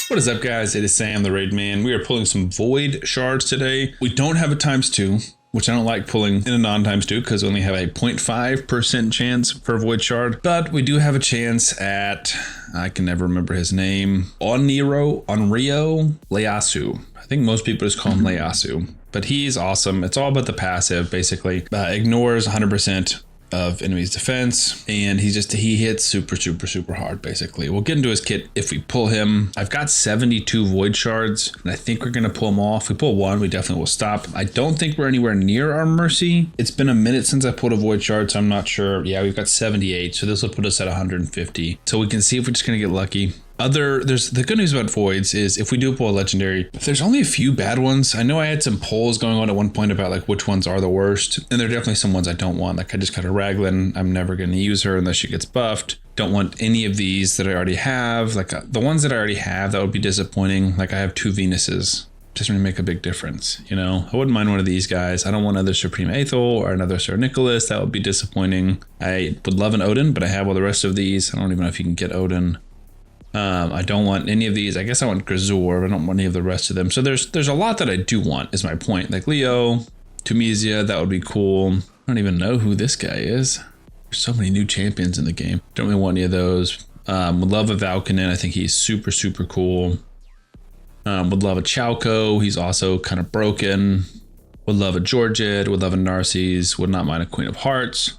What is up, guys? It is Sam, the Raid Man. We are pulling some Void Shards today. We don't have a ×2, which I don't like pulling in a non-×2 because we only have a 0.5% chance for Void Shard. But we do have a chance at, I can never remember his name, ONRYO, LEYASU. I think most people just call him LEYASU. But he's awesome. It's all about the passive, basically. Ignores 100% of enemy's defense, and he hits super hard. Basically, we'll get into his kit if we pull him. I've got 72 Void Shards, and I think we're gonna pull them off. If we pull one, we definitely will stop. I don't think we're anywhere near our mercy. It's been a minute since I pulled a Void Shard, so I'm not sure. Yeah, we've got 78, so this will put us at 150. So we can see if we're just gonna get lucky. There's the good news about voids is if we do pull a legendary, there's only a few bad ones. I know I had some polls going on at one point about like which ones are the worst, and there are definitely some ones I don't want. Like I just got a Raglan. I'm never going to use her unless she gets buffed. Don't want any of these that I already have. Like the ones that I already have, that would be disappointing. Like I have 2 Venuses. Doesn't really make a big difference, you know. I wouldn't mind one of these guys. I don't want another Supreme Aethel or another Sir Nicholas. That would be disappointing. I would love an Odin, but I have all the rest of these. I don't even know if you can get Odin. I don't want any of these. I guess I want Grisor, but I don't want any of the rest of them. So there's a lot that I do want, is my point. Like Leo, Tunisia, that would be cool. I don't even know who this guy is. There's so many new champions in the game. Don't really want any of those. Would love a Valkynin. I think he's super cool. Would love a Chalco. He's also kind of broken. Would love a Georgid. Would love a Narcisse. Would not mind a Queen of Hearts.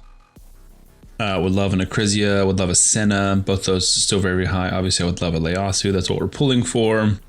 Would love an Acrisia, would love a Senna. Both those still very high. Obviously, I would love a Leyasu. That's what we're pulling for. And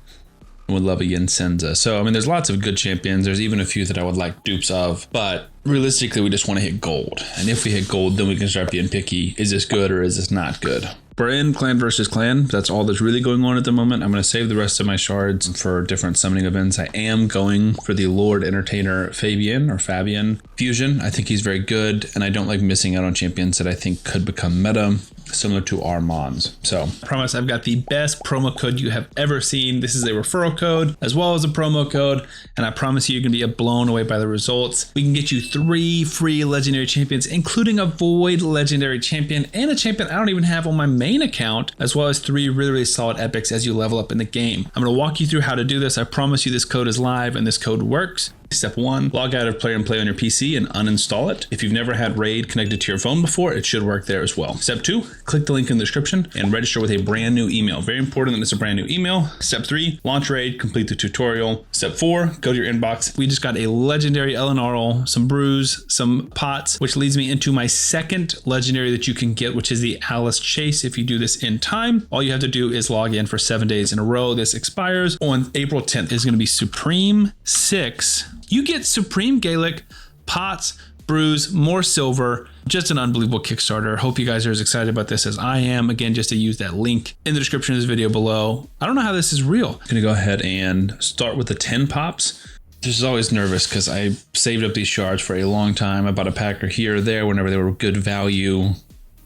would love a Yensenza. So, I mean, there's lots of good champions. There's even a few that I would like dupes of. But realistically, we just want to hit gold. And if we hit gold, then we can start being picky. Is this good or is this not good? We're in clan versus clan. That's all that's really going on at the moment. I'm going to save the rest of my shards for different summoning events. I am going for the Lord Entertainer Fabian fusion. I think he's very good, and I don't like missing out on champions that I think could become meta, similar to our Mons. So I promise I've got the best promo code you have ever seen. This is a referral code as well as a promo code, and I promise you're going to be blown away by the results. We can get you 3 free legendary champions, including a Void legendary champion and a champion I don't even have on my main account, as well as 3 really solid epics as you level up in the game. I'm going to walk you through how to do this. I promise you this code is live and this code works. Step 1, log out of Player and Play on your PC and uninstall it. If you've never had Raid connected to your phone before, it should work there as well. Step 2, click the link in the description and register with a brand new email. Very important that it's a brand new email. Step 3, launch Raid, complete the tutorial. Step 4, go to your inbox. We just got a legendary Elenarl, some brews, some pots, which leads me into my second legendary that you can get, which is the Alice Chase. If you do this in time, all you have to do is log in for 7 days in a row. This expires on April 10th. It's going to be Supreme 6. You get Supreme Gaelic, pots, brews, more silver. Just an unbelievable Kickstarter. Hope you guys are as excited about this as I am. Again, just to use that link in the description of this video below. I don't know how this is real. I'm gonna go ahead and start with the 10 pops. This is always nervous because I saved up these shards for a long time. I bought a packer here or there whenever they were good value.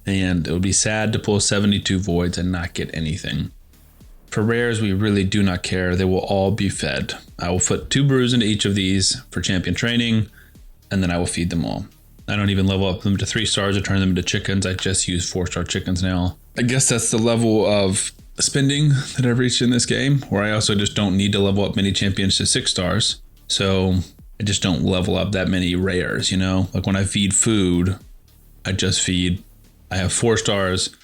And it would be sad to pull 72 voids and not get anything. For rares, we really do not care. They will all be fed. I will put 2 brews into each of these for champion training, and then I will feed them all. I don't even level up them to 3 stars or turn them into chickens. I just use 4-star chickens now. I guess that's the level of spending that I've reached in this game, where I also just don't need to level up many champions to 6 stars. So I just don't level up that many rares, you know? Like when I feed food, I have 4 stars,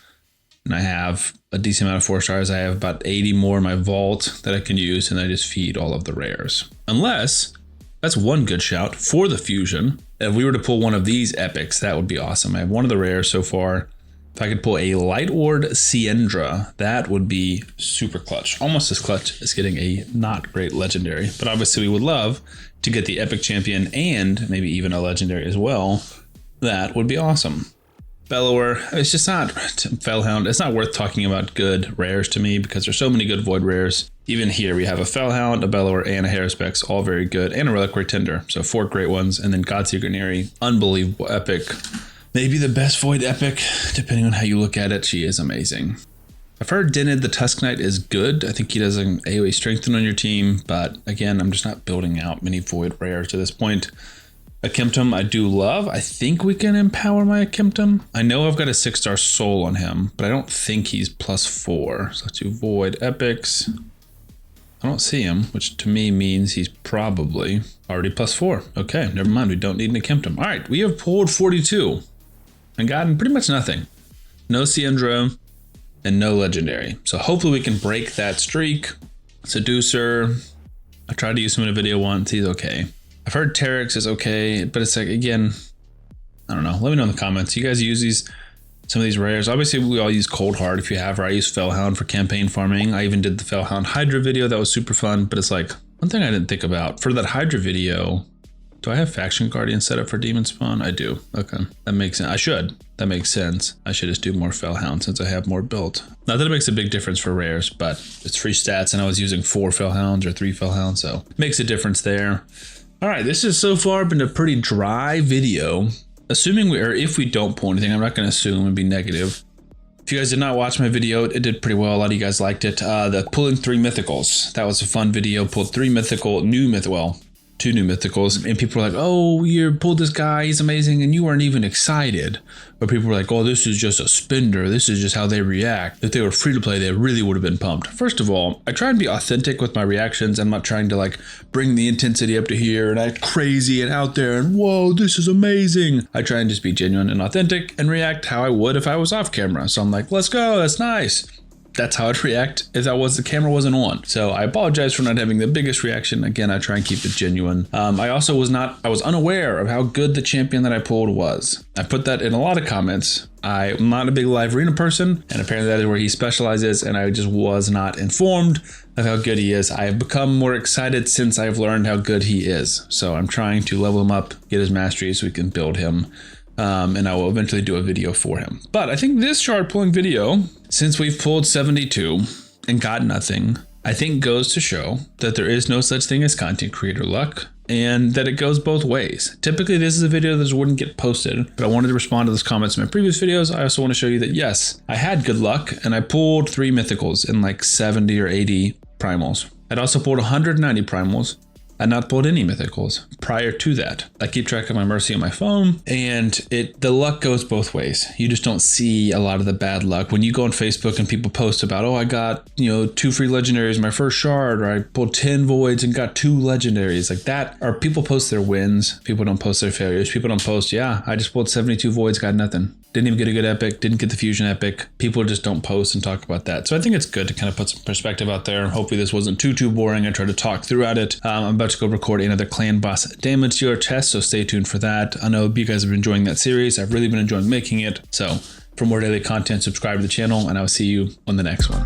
and I have a decent amount of 4 stars. I have about 80 more in my vault that I can use, and I just feed all of the rares. Unless, that's one good shout for the fusion. If we were to pull one of these epics, that would be awesome. I have one of the rares so far. If I could pull a Light Ward Siendra, that would be super clutch. Almost as clutch as getting a not great legendary. But obviously we would love to get the epic champion and maybe even a legendary as well. That would be awesome. Bellower, it's just not, Fellhound, it's not worth talking about good rares to me because there's so many good void rares. Even here we have a Fellhound, a Bellower, and a Haruspex, all very good, and a Reliquary Tender, so 4 great ones, and then Godseer Granary, unbelievable epic. Maybe the best void epic, depending on how you look at it. She is amazing. I've heard Denid the Tusk Knight is good. I think he does an AoE strengthen on your team, but again, I'm just not building out many void rares to this point. Akimtum I do love. I think we can empower my Akimtum. I know I've got a 6-star soul on him, but I don't think he's +4. So let's do void epics. I don't see him, which to me means he's probably already +4. Okay, never mind. We don't need to attempt him. All right, we have pulled 42 and gotten pretty much nothing. No Ciandro and no legendary. So hopefully we can break that streak. Seducer, I tried to use him in a video once. He's okay. I've heard Terex is okay, but it's like, again, I don't know. Let me know in the comments. You guys use some of these rares. Obviously, we all use Cold Heart if you have her. I use Fellhound for campaign farming. I even did the Fellhound Hydra video. That was super fun. But it's like, one thing I didn't think about. For that Hydra video, do I have Faction Guardian set up for Demon Spawn? I do. Okay. That makes sense. I should. That makes sense. I should just do more Fellhound since I have more built. Not that it makes a big difference for rares, but it's free stats and I was using 4 Fellhounds or 3 Fellhounds, so it makes a difference there. All right, this has so far been a pretty dry video. Assuming if we don't pull anything, I'm not going to assume and be negative. If you guys did not watch my video, it did pretty well. A lot of you guys liked it. The pulling 3 mythicals. That was a fun video. Pulled 3 mythical, 2 new mythicals, and people were like, oh, you pulled this guy, he's amazing, and you weren't even excited. Or people were like, oh, this is just a spender, this is just how they react. If they were free to play, they really would have been pumped. First of all, I try and be authentic with my reactions. I'm not trying to like bring the intensity up to here and act crazy and out there and whoa, this is amazing. I try and just be genuine and authentic and react how I would if I was off camera. So I'm like, let's go, that's nice. That's how I'd react if the camera wasn't on. So I apologize for not having the biggest reaction. Again, I try and keep it genuine. I also was unaware of how good the champion that I pulled was. I put that in a lot of comments. I'm not a big live arena person, and apparently that is where he specializes, and I just was not informed of how good he is. I have become more excited since I've learned how good he is. So I'm trying to level him up, get his mastery so we can build him. And I will eventually do a video for him. But I think this shard pulling video, since we've pulled 72 and got nothing, I think goes to show that there is no such thing as content creator luck and that it goes both ways. Typically, this is a video that wouldn't get posted, but I wanted to respond to those comments in my previous videos. I also want to show you that, yes, I had good luck and I pulled 3 mythicals and like 70 or 80 primals. I'd also pulled 190 primals. I not pulled any mythicals prior to that. I keep track of my Mercy on my phone, and the luck goes both ways. You just don't see a lot of the bad luck. When you go on Facebook and people post about, oh, I got 2 free legendaries in my first shard, or I pulled 10 voids and got 2 legendaries, like that, or people post their wins. People don't post their failures. People don't post, yeah, I just pulled 72 voids, got nothing. Didn't even get a good epic, didn't get the fusion epic. People just don't post and talk about that. So I think it's good to kind of put some perspective out there. Hopefully this wasn't too boring. I tried to talk throughout it. I'm about to go record another clan boss damage dealer test, so stay tuned for that. I know you guys have been enjoying that series. I've really been enjoying making it. So for more daily content, subscribe to the channel, and I'll see you on the next one.